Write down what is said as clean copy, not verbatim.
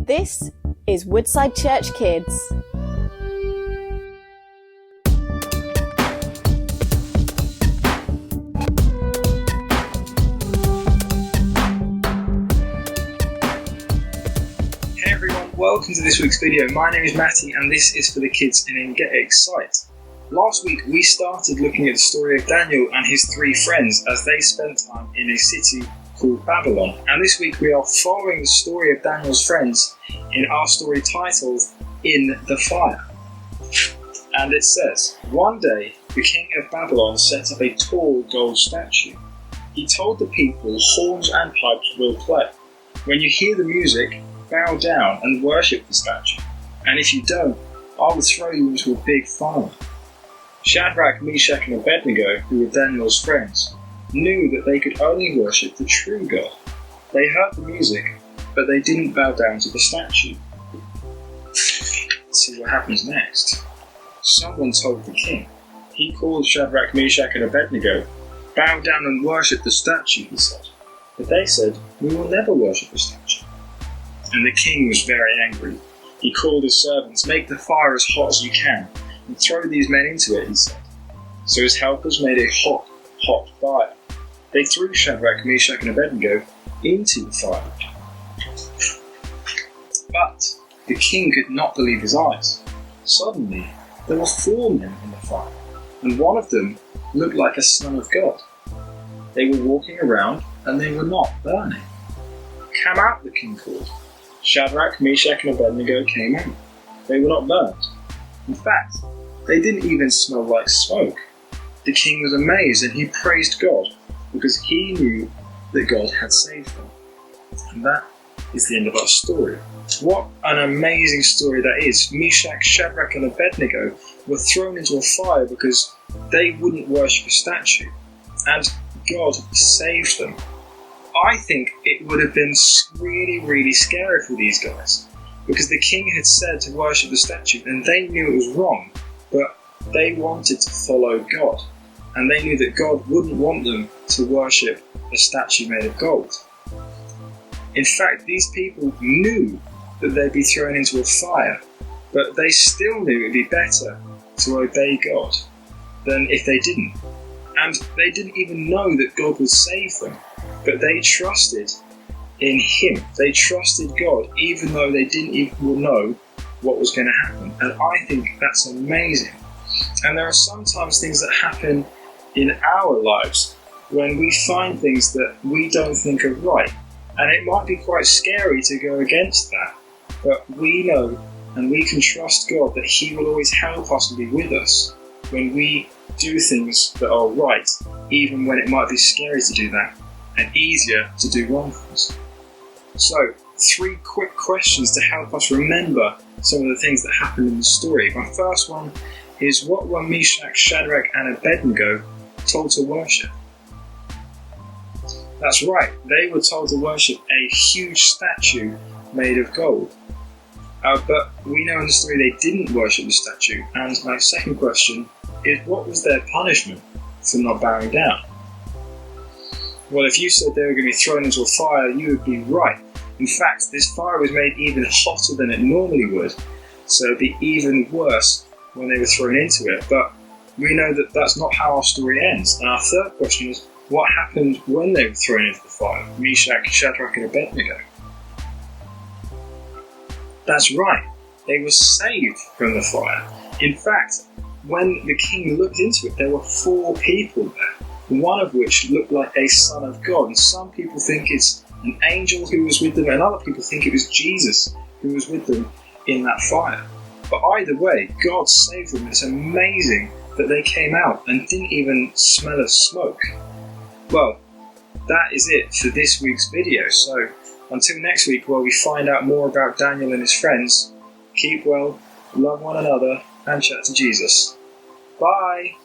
This is Woodside Church Kids. Hey everyone, welcome to this week's video. My name is Matty and this is for the kids in Get Excited. Last week we started looking at the story of Daniel and his three friends as they spent time in a city called Babylon. And this week we are following the story of Daniel's friends in our story titled In the Fire. And it says, one day the king of Babylon set up a tall gold statue. He told the people, horns and pipes will play. When you hear the music, bow down and worship the statue. And if you don't, I will throw you into a big fire. Shadrach, Meshach and Abednego, who were Daniel's friends, knew that they could only worship the true God. They heard the music, but they didn't bow down to the statue. Let's see what happens next. Someone told the king. He called Shadrach, Meshach and Abednego. Bow down and worship the statue, he said. But they said, we will never worship the statue. And the king was very angry. He called his servants, make the fire as hot as you can, and throw these men into it, he said. So his helpers made a hot fire. They threw Shadrach, Meshach and Abednego into the fire. But the king could not believe his eyes. Suddenly, there were four men in the fire, and one of them looked like a son of God. They were walking around, and they were not burning. Come out, the king called. Shadrach, Meshach and Abednego came out. They were not burned. In fact, they didn't even smell like smoke. The king was amazed and he praised God because he knew that God had saved them. And that is the end of our story. What an amazing story that is. Meshach, Shadrach and Abednego were thrown into a fire because they wouldn't worship a statue. And God saved them. I think it would have been really scary for these guys because the king had said to worship the statue and they knew it was wrong, but they wanted to follow God and they knew that God wouldn't want them to worship a statue made of gold. In fact, these people knew that they'd be thrown into a fire, but they still knew it'd be better to obey God than if they didn't. And they didn't even know that God would save them, but they trusted in Him. They trusted God, even though they didn't even know what was going to happen. And I think that's amazing. And there are sometimes things that happen in our lives when we find things that we don't think are right. And it might be quite scary to go against that. But we know and we can trust God that He will always help us and be with us when we do things that are right, even when it might be scary to do that and easier to do wrong things. So, 3 quick questions to help us remember some of the things that happened in the story. My first one is, what were Meshach, Shadrach and Abednego told to worship? That's right, they were told to worship a huge statue made of gold. But we know in the story they didn't worship the statue. And my second question is, what was their punishment for not bowing down? Well, if you said they were going to be thrown into a fire, you would be right. In fact, this fire was made even hotter than it normally would, so it would be even worse when they were thrown into it. But we know that that's not how our story ends. And our third question is, what happened when they were thrown into the fire? Meshach, Shadrach and Abednego. That's right, they were saved from the fire. In fact, when the king looked into it, there were 4 people there, one of which looked like a son of God. And some people think it's an angel who was with them, and other people think it was Jesus who was with them in that fire. But either way, God saved them. It's amazing that they came out and didn't even smell of smoke. Well, that is it for this week's video. So until next week, where we find out more about Daniel and his friends, keep well, love one another, and chat to Jesus. Bye!